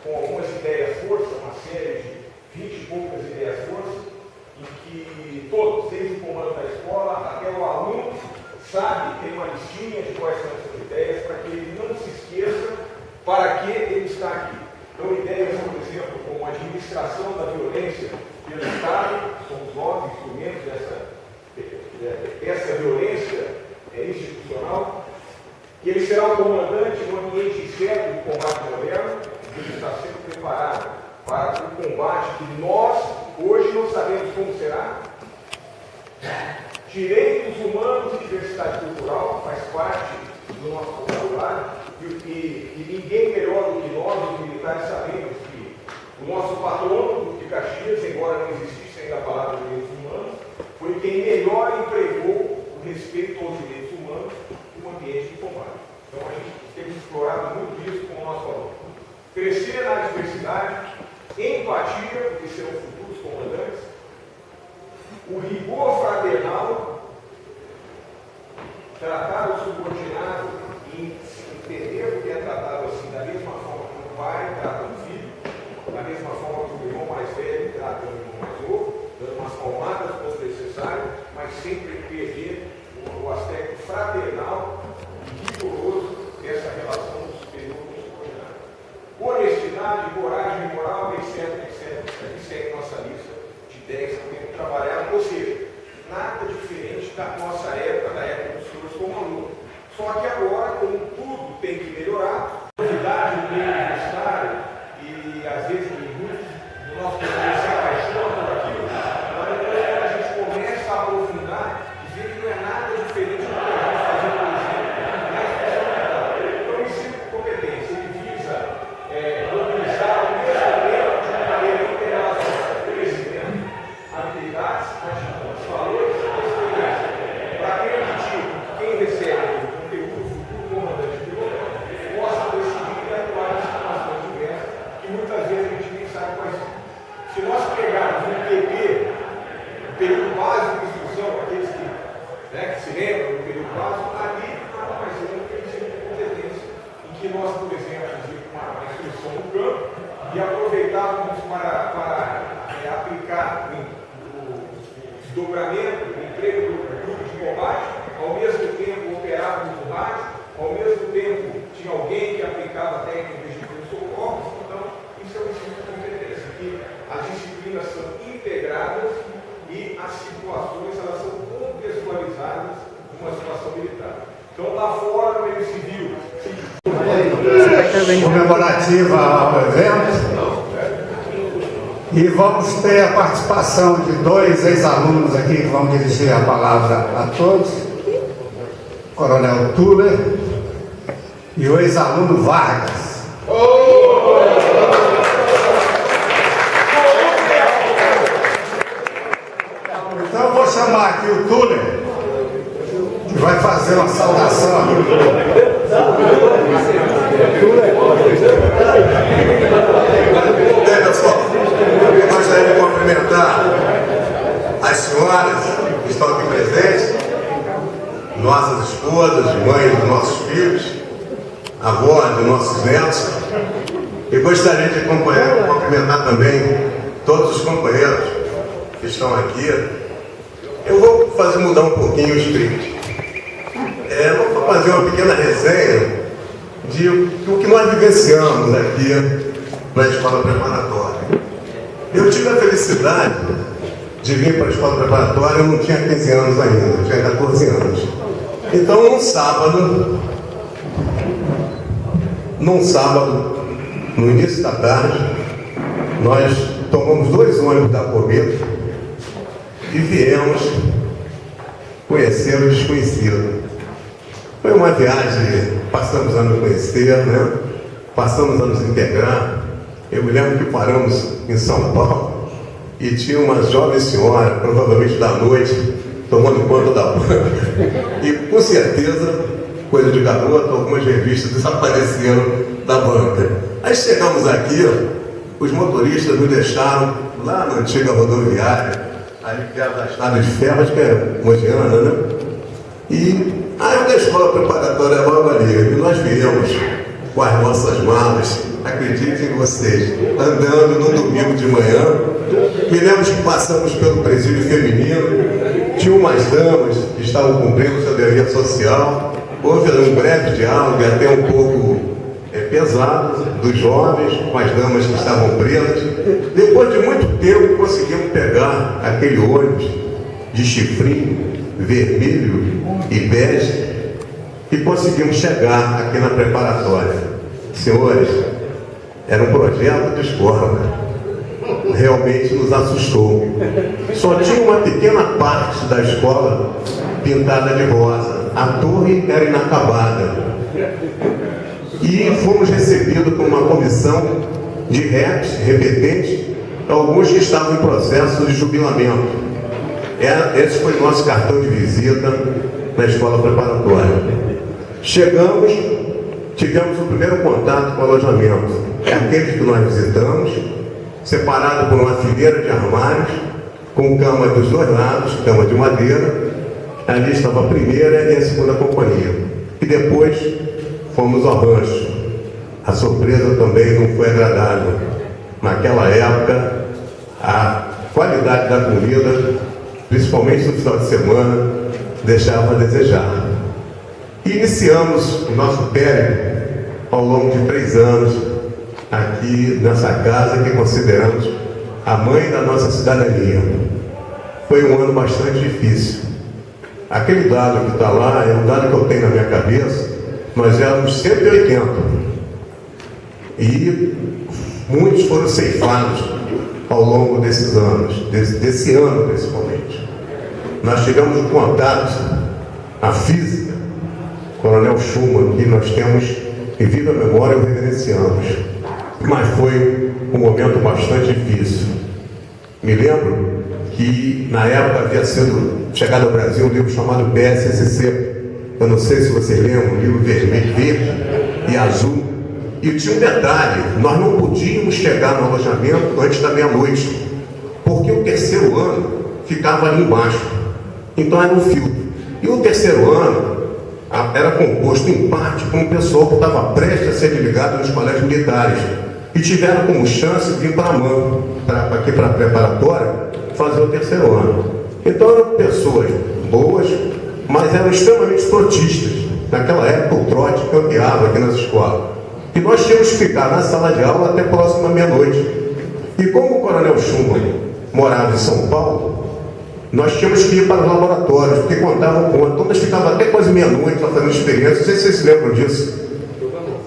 com algumas ideias força, uma série de 20 e poucas ideias força, em que todos, desde o comando da escola até o aluno, sabe, tem uma listinha de quais são essas ideias, para que ele não se esqueça para que ele está aqui. Então, ideias, por exemplo, como a administração da violência pelo Estado, somos nós, instrumentos dessa violência institucional, que ele será o comandante no ambiente certo do combate moderno, que ele está sendo preparado para o combate que nós, hoje, não sabemos como será. Direitos humanos e diversidade cultural faz parte do nosso vocabulário e ninguém melhor do que nós, os militares, sabemos que o nosso patrono, Duque de Caxias, embora não existisse ainda a palavra direitos humanos, foi quem melhor empregou o respeito aos direitos humanos no ambiente de combate. Então a gente tem explorado muito isso com o nosso aluno. Crescer na diversidade, empatia, porque serão futuros comandantes, o rigor fraternal, tratar o subordinado e entender o que é tratado assim, da mesma forma que o pai trata um filho, da mesma forma que o irmão mais velho trata o irmão mais novo, dando umas palmadas quando necessário, mas sempre perder o aspecto fraternal e rigoroso dessa relação do superior com o subordinado. Honestidade, coragem, moral, etc, etc. Aqui segue nossa lista de ideias que temos trabalhado, ou seja, nada diferente da nossa época, da época dos senhores como aluno. Só que agora, como tudo tem que melhorar, a novidade do meio universitário, e às vezes muitos do nosso poder se apaixonam por aquilo, mas depois quando a gente começa a aprofundar e vê que não é nada diferente do que a gente fazia, por exemplo, na instituição mental. Então, o ensino de competência, ele visa mobilizar ao mesmo tempo de uma maneira interrelacionada conhecimento, habilidades, atitudes, valores e experiência, para permitir que quem recebe o conteúdo futuro comandante de governo possa decidir e atuar em situações diversas que muitas vezes a gente nem sabe quais são. Se nós pegarmos um PP, um período básico de instrução, aqueles que se lembram do período básico, ali nada mais é do que o ensino de competência, em que nós, por exemplo, fizemos uma instrução no campo e aproveitávamos para aplicar o desdobramento, o emprego do grupo de combate, ao mesmo tempo operávamos no rádio, ao mesmo tempo tinha alguém que aplicava técnicas de socorros. Então, isso é o ensino de competência, que as disciplinas são integradas e as situações elas são contextualizadas numa situação militar. Então, lá fora, no meio civil, comemorativa ao evento, e vamos ter a participação de dois ex-alunos aqui que vão dirigir a palavra a todos, o Coronel Tuller e o ex-aluno Vargas. Então eu vou chamar aqui o Tuller, que vai fazer uma saudação aqui. Bem, pessoal, eu gostaria de cumprimentar as senhoras que estão aqui presentes, nossas esposas, mães dos nossos filhos, avós dos nossos netos, e gostaria de cumprimentar também todos os companheiros que estão aqui. Eu vou mudar um pouquinho o script. Vou fazer uma pequena resenha do que nós vivenciamos aqui na escola preparatória. Eu tive a felicidade de vir para a escola preparatória, eu não tinha 15 anos ainda, eu tinha 14 anos. Então, num sábado, no início da tarde, nós tomamos 2 ônibus da Cometa e viemos conhecer o desconhecido. Foi uma viagem, passamos a nos conhecer, né? Passamos a nos integrar. Eu me lembro que paramos em São Paulo e tinha uma jovem senhora, provavelmente da noite, tomando conta da banca. E com certeza, coisa de garoto, algumas revistas desapareceram da banca. Aí chegamos aqui, os motoristas nos deixaram lá na antiga rodoviária, ali perto da estrada de ferro, acho que é Mogiana, né? E aí da escola preparatória logo ali, e nós viemos. com as nossas malas, acreditem vocês, andando no domingo de manhã. Me lembro que passamos pelo presídio feminino, tinha umas damas que estavam cumprindo seu dever social, houve um breve diálogo, até um pouco pesado, dos jovens com as damas que estavam presas. Depois de muito tempo, conseguimos pegar aquele ônibus de chifrinho vermelho e bege e conseguimos chegar aqui na preparatória. Senhores, era um projeto de escola, realmente nos assustou. Só tinha uma pequena parte da escola pintada de rosa, a torre era inacabada. E fomos recebidos por uma comissão de repetentes, alguns que estavam em processo de jubilamento. Esse foi o nosso cartão de visita na escola preparatória. Chegamos, tivemos o primeiro contato com o alojamento. Aqueles que nós visitamos, separado por uma fileira de armários, com cama dos dois lados, cama de madeira. Ali estava a primeira e a segunda companhia. E depois fomos ao rancho. A surpresa também não foi agradável. Naquela época, a qualidade da comida, principalmente no final de semana, deixava a desejar. E iniciamos o nosso périplo ao longo de 3 anos aqui nessa casa que consideramos a mãe da nossa cidadania. Foi um ano bastante difícil. Aquele dado que está lá é um dado que eu tenho na minha cabeça. Nós éramos 180 e muitos foram ceifados ao longo desses anos, desse ano principalmente. Nós tivemos um contato, a física, Coronel Schumann, que nós temos em viva memória, o reverenciamos, mas foi um momento bastante difícil. Me lembro que na época havia sido chegado ao Brasil um livro chamado PSSC. Eu não sei se vocês lembram, um livro vermelho, verde e azul. E tinha um detalhe, nós não podíamos chegar no alojamento antes da meia-noite, porque o terceiro ano ficava ali embaixo. Então era um filtro. E o terceiro ano era composto em parte por um pessoal que estava prestes a ser desligado nos colégios militares e tiveram como chance de vir para a MAN, aqui para a preparatória, fazer o terceiro ano. Então eram pessoas boas, mas eram extremamente trotistas. Naquela época o trote campeava aqui nas escolas. E nós tínhamos que ficar na sala de aula até próxima meia-noite. E como o Coronel Schumann morava em São Paulo, nós tínhamos que ir para os laboratórios, porque contavam conta. Então nós ficávamos até quase meia-noite lá fazendo experiência, não sei se vocês se lembram disso.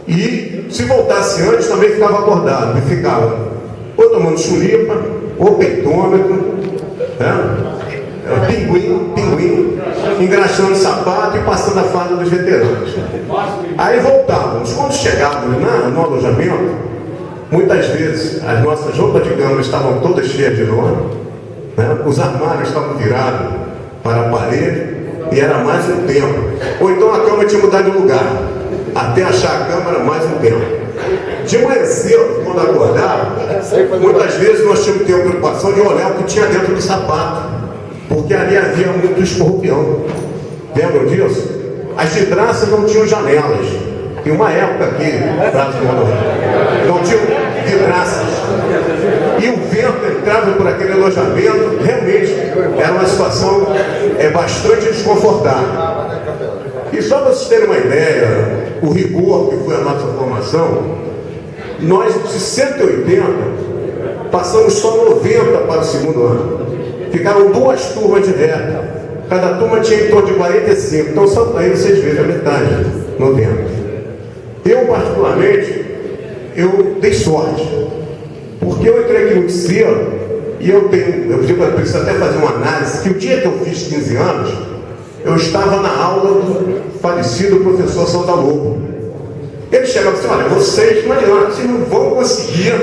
E se voltasse antes, também ficava acordado. E ficava ou tomando chulipa, ou peitômetro, né? Pinguim, engraxando sapato e passando a farda dos veteranos. Aí voltávamos. Quando chegávamos no alojamento, muitas vezes as nossas roupas de cama estavam todas cheias de lona, né? Os armários estavam virados para a parede e era mais um tempo. Ou então a cama tinha mudado de lugar. Até achar a cama era mais um tempo. De manhã cedo, quando acordava, muitas vezes nós tínhamos que ter a preocupação de olhar o que tinha dentro do sapato, porque ali havia muito escorpião. Lembram disso? As vidraças não tinham janelas. Tem uma época aqui, não tinham vidraças. E o vento entrava por aquele alojamento. Realmente era uma situação bastante desconfortável. E só para vocês terem uma ideia, o rigor que foi a nossa formação, nós de 180 passamos só 90 para o segundo ano. Ficaram 2 turmas de reta. Cada turma tinha em torno de 45. Então só para aí vocês vejam a metade, 90. Eu particularmente, eu dei sorte. Porque eu entrei aqui muito cedo e eu preciso até fazer uma análise, que o dia que eu fiz 15 anos, eu estava na aula do falecido professor Souza Lobo. Ele chegava assim, olha, vocês, não adianta, vocês não vão conseguir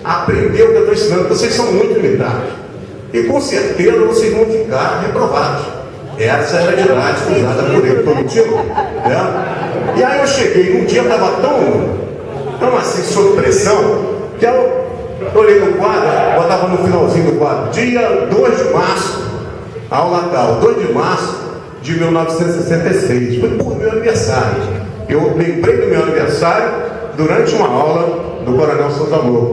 aprender o que eu estou ensinando, vocês são muito limitados. E com certeza vocês vão ficar reprovados. Essa era a didática usada por ele, estou mentindo? Né? E aí eu cheguei, um dia estava tão assim, sob pressão, que eu olhei no quadro, botava no finalzinho do quadro, dia 2 de março, aula tal, 2 de março de 1966, foi por meu aniversário. Eu lembrei do meu aniversário durante uma aula do Coronel Souza Lobo.